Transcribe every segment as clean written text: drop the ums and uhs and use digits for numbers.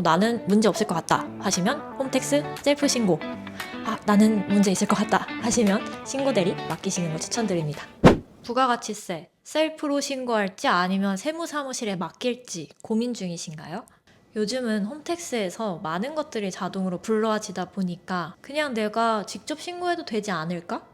나는 문제 없을 것 같다 하시면 홈택스 셀프 신고, 나는 문제 있을 것 같다 하시면 신고 대리 맡기시는 거 추천드립니다. 부가가치세 셀프로 신고할지 아니면 세무사무실에 맡길지 고민 중이신가요? 요즘은 홈택스에서 많은 것들이 자동으로 불러와지다 보니까 그냥 내가 직접 신고해도 되지 않을까?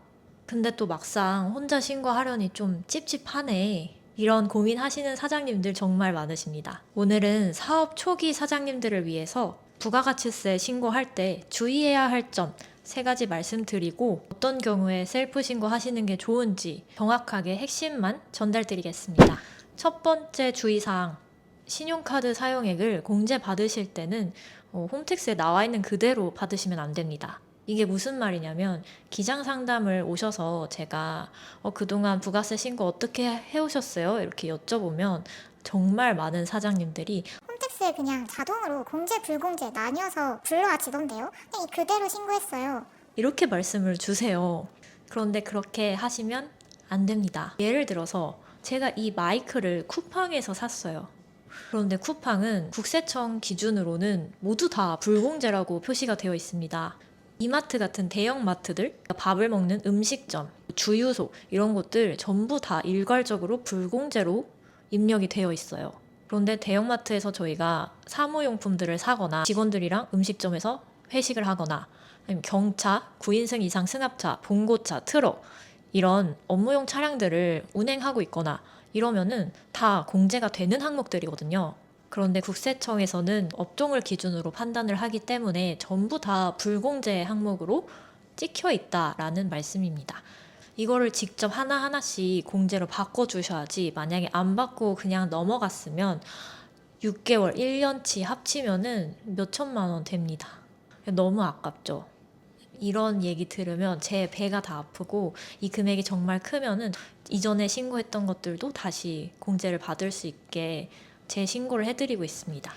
근데 또 막상 혼자 신고하려니 좀 찝찝하네. 이런 고민하시는 사장님들 정말 많으십니다. 오늘은 사업 초기 사장님들을 위해서 부가가치세 신고할 때 주의해야 할 점 3가지 말씀드리고 어떤 경우에 셀프 신고하시는 게 좋은지 정확하게 핵심만 전달드리겠습니다. 첫 번째 주의사항, 신용카드 사용액을 공제 받으실 때는 홈택스에 나와 있는 그대로 받으시면 안 됩니다. 이게 무슨 말이냐면 기장 상담을 오셔서 제가 그동안 부가세 신고 어떻게 해오셨어요? 이렇게 여쭤보면 정말 많은 사장님들이 홈택스에 그냥 자동으로 공제 불공제 나뉘어서 불러와지던데요? 그냥 그대로 신고했어요. 이렇게 말씀을 주세요. 그런데 그렇게 하시면 안 됩니다. 예를 들어서 제가 이 마이크를 쿠팡에서 샀어요. 그런데 쿠팡은 국세청 기준으로는 모두 다 불공제라고 표시가 되어 있습니다. 이마트 같은 대형 마트들, 밥을 먹는 음식점, 주유소 이런 곳들 전부 다 일괄적으로 불공제로 입력이 되어 있어요. 그런데 대형마트에서 저희가 사무용품들을 사거나 직원들이랑 음식점에서 회식을 하거나 아니면 경차, 9인승 이상 승합차, 봉고차, 트럭 이런 업무용 차량들을 운행하고 있거나 이러면은 다 공제가 되는 항목들이거든요. 그런데 국세청에서는 업종을 기준으로 판단을 하기 때문에 전부 다 불공제 항목으로 찍혀 있다라는 말씀입니다. 이거를 직접 하나하나씩 공제로 바꿔주셔야지, 만약에 안 받고 그냥 넘어갔으면 6개월, 1년치 합치면은 몇 천만 원 됩니다. 너무 아깝죠. 이런 얘기 들으면 제 배가 다 아프고, 이 금액이 정말 크면은 이전에 신고했던 것들도 다시 공제를 받을 수 있게 재신고를 해드리고 있습니다.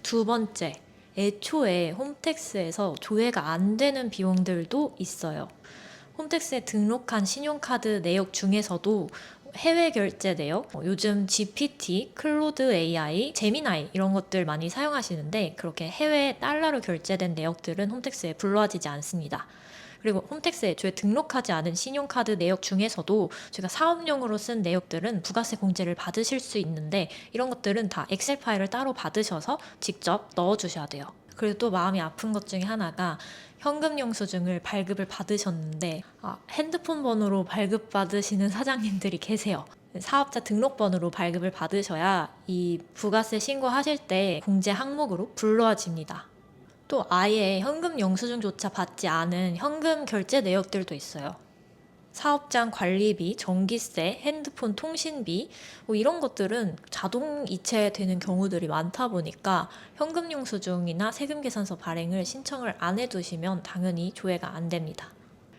두 번째, 애초에 홈택스에서 조회가 안 되는 비용들도 있어요. 홈택스에 등록한 신용카드 내역 중에서도 해외 결제 내역, 요즘 GPT, 클로드 AI, 제미나이 이런 것들 많이 사용하시는데 그렇게 해외 달러로 결제된 내역들은 홈택스에 불러와지지 않습니다. 그리고 홈택스에 애초에 등록하지 않은 신용카드 내역 중에서도 제가 사업용으로 쓴 내역들은 부가세 공제를 받으실 수 있는데 이런 것들은 다 엑셀 파일을 따로 받으셔서 직접 넣어주셔야 돼요. 그리고 또 마음이 아픈 것 중에 하나가 현금 영수증을 발급을 받으셨는데 핸드폰 번호로 발급받으시는 사장님들이 계세요. 사업자 등록번호로 발급을 받으셔야 이 부가세 신고하실 때 공제 항목으로 불러와집니다. 또 아예 현금 영수증조차 받지 않은 현금 결제 내역들도 있어요. 사업장 관리비, 전기세, 핸드폰 통신비 이런 것들은 자동 이체되는 경우들이 많다 보니까 현금 영수증이나 세금 계산서 발행을 신청을 안 해두시면 당연히 조회가 안 됩니다.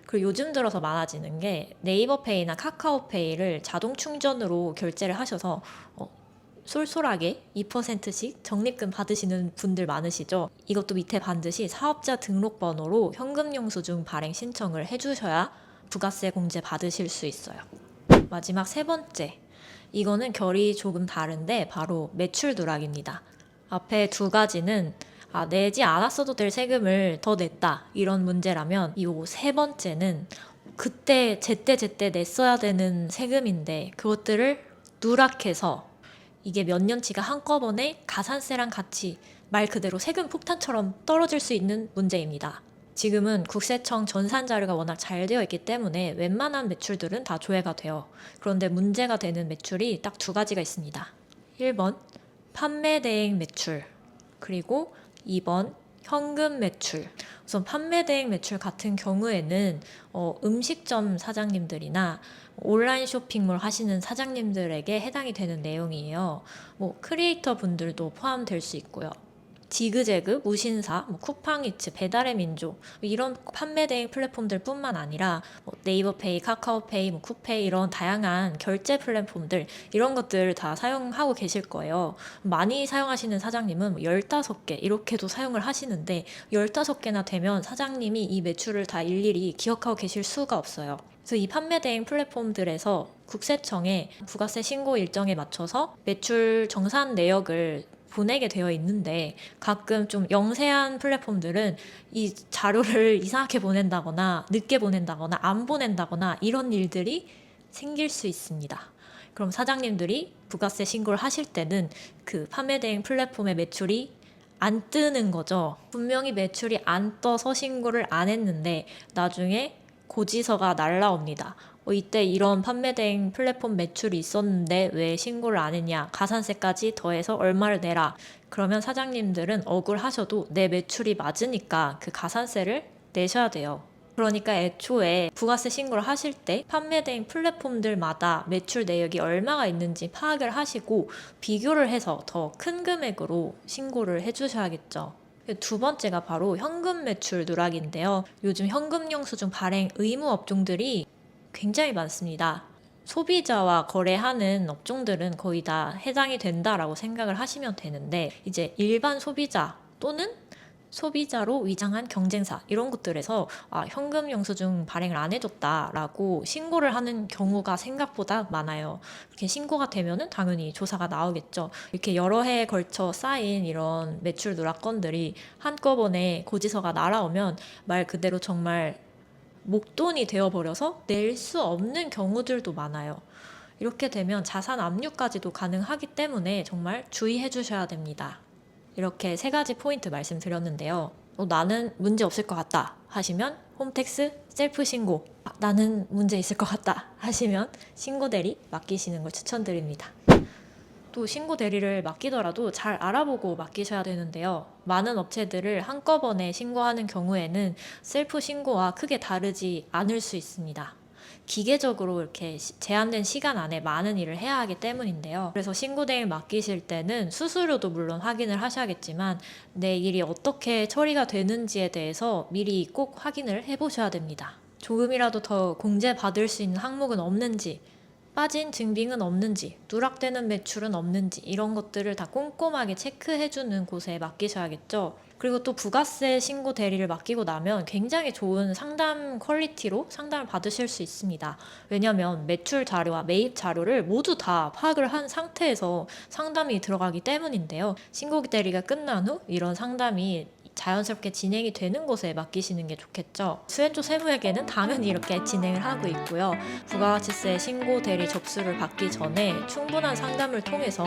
그리고 요즘 들어서 많아지는 게 네이버페이나 카카오페이를 자동 충전으로 결제를 하셔서 쏠쏠하게 2%씩 적립금 받으시는 분들 많으시죠? 이것도 밑에 반드시 사업자 등록번호로 현금영수증 발행 신청을 해주셔야 부가세 공제 받으실 수 있어요. 마지막 3번째, 이거는 결이 조금 다른데 바로 매출 누락입니다. 앞에 2가지는 내지 않았어도 될 세금을 더 냈다 이런 문제라면, 이 3번째는 그때 제때 냈어야 되는 세금인데 그것들을 누락해서 이게 몇 년치가 한꺼번에 가산세랑 같이 말 그대로 세금 폭탄처럼 떨어질 수 있는 문제입니다. 지금은 국세청 전산 자료가 워낙 잘 되어 있기 때문에 웬만한 매출들은 다 조회가 돼요. 그런데 문제가 되는 매출이 딱 2가지가 있습니다. 1번 판매 대행 매출, 그리고 2번 현금 매출. 우선 판매 대행 매출 같은 경우에는 음식점 사장님들이나 온라인 쇼핑몰 하시는 사장님들에게 해당이 되는 내용이에요. 크리에이터 분들도 포함될 수 있고요. 지그재그, 무신사, 쿠팡이츠, 배달의 민족 이런 판매 대행 플랫폼들 뿐만 아니라 네이버페이, 카카오페이, 쿠페이 이런 다양한 결제 플랫폼들 이런 것들 다 사용하고 계실 거예요. 많이 사용하시는 사장님은 15개 이렇게도 사용을 하시는데 15개나 되면 사장님이 이 매출을 다 일일이 기억하고 계실 수가 없어요. 그래서 이 판매 대행 플랫폼들에서 국세청에 부가세 신고 일정에 맞춰서 매출 정산 내역을 보내게 되어 있는데 가끔 좀 영세한 플랫폼들은 이 자료를 이상하게 보낸다거나 늦게 보낸다거나 안 보낸다거나 이런 일들이 생길 수 있습니다. 그럼 사장님들이 부가세 신고를 하실 때는 그 판매 대행 플랫폼의 매출이 안 뜨는 거죠. 분명히 매출이 안 떠서 신고를 안 했는데 나중에 고지서가 날라옵니다. 이때 이런 판매 대행 플랫폼 매출이 있었는데 왜 신고를 안 했냐? 가산세까지 더해서 얼마를 내라. 그러면 사장님들은 억울하셔도 내 매출이 맞으니까 그 가산세를 내셔야 돼요. 그러니까 애초에 부가세 신고를 하실 때 판매 대행 플랫폼들마다 매출 내역이 얼마가 있는지 파악을 하시고 비교를 해서 더 큰 금액으로 신고를 해주셔야겠죠. 두 번째가 바로 현금 매출 누락인데요. 요즘 현금 영수증 발행 의무 업종들이 굉장히 많습니다. 소비자와 거래하는 업종들은 거의 다 해당이 된다라고 생각을 하시면 되는데 이제 일반 소비자 또는 소비자로 위장한 경쟁사 이런 것들에서 현금 영수증 발행을 안 해줬다라고 신고를 하는 경우가 생각보다 많아요. 이렇게 신고가 되면은 당연히 조사가 나오겠죠. 이렇게 여러 해에 걸쳐 쌓인 이런 매출 누락 건들이 한꺼번에 고지서가 날아오면 말 그대로 정말 목돈이 되어버려서 낼 수 없는 경우들도 많아요. 이렇게 되면 자산 압류까지도 가능하기 때문에 정말 주의해 주셔야 됩니다. 이렇게 세 가지 포인트 말씀드렸는데요. 나는 문제 없을 것 같다 하시면 홈택스 셀프 신고, 나는 문제 있을 것 같다 하시면 신고 대리 맡기시는 걸 추천드립니다. 또 신고 대리를 맡기더라도 잘 알아보고 맡기셔야 되는데요. 많은 업체들을 한꺼번에 신고하는 경우에는 셀프 신고와 크게 다르지 않을 수 있습니다. 기계적으로 이렇게 제한된 시간 안에 많은 일을 해야 하기 때문인데요. 그래서 신고 대행 맡기실 때는 수수료도 물론 확인을 하셔야겠지만 내 일이 어떻게 처리가 되는지에 대해서 미리 꼭 확인을 해보셔야 됩니다. 조금이라도 더 공제받을 수 있는 항목은 없는지, 빠진 증빙은 없는지, 누락되는 매출은 없는지 이런 것들을 다 꼼꼼하게 체크해주는 곳에 맡기셔야겠죠. 그리고 또 부가세 신고 대리를 맡기고 나면 굉장히 좋은 상담 퀄리티로 상담을 받으실 수 있습니다. 왜냐하면 매출 자료와 매입 자료를 모두 다 파악을 한 상태에서 상담이 들어가기 때문인데요. 신고 대리가 끝난 후 이런 상담이 자연스럽게 진행이 되는 곳에 맡기시는 게 좋겠죠. 수혜주 세무에게는 당연히 이렇게 진행을 하고 있고요. 부가가치세 신고 대리 접수를 받기 전에 충분한 상담을 통해서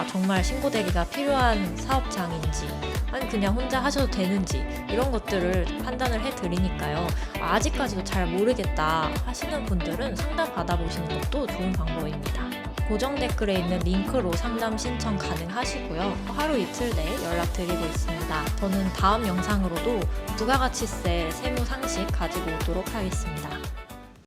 정말 신고 대리가 필요한 사업장인지 아니 그냥 혼자 하셔도 되는지 이런 것들을 판단을 해드리니까요. 아직까지도 잘 모르겠다 하시는 분들은 상담 받아보시는 것도 좋은 방법입니다. 고정 댓글에 있는 링크로 상담 신청 가능하시고요. 하루 이틀 내에 연락드리고 있습니다. 저는 다음 영상으로도 부가가치세 세무 상식 가지고 오도록 하겠습니다.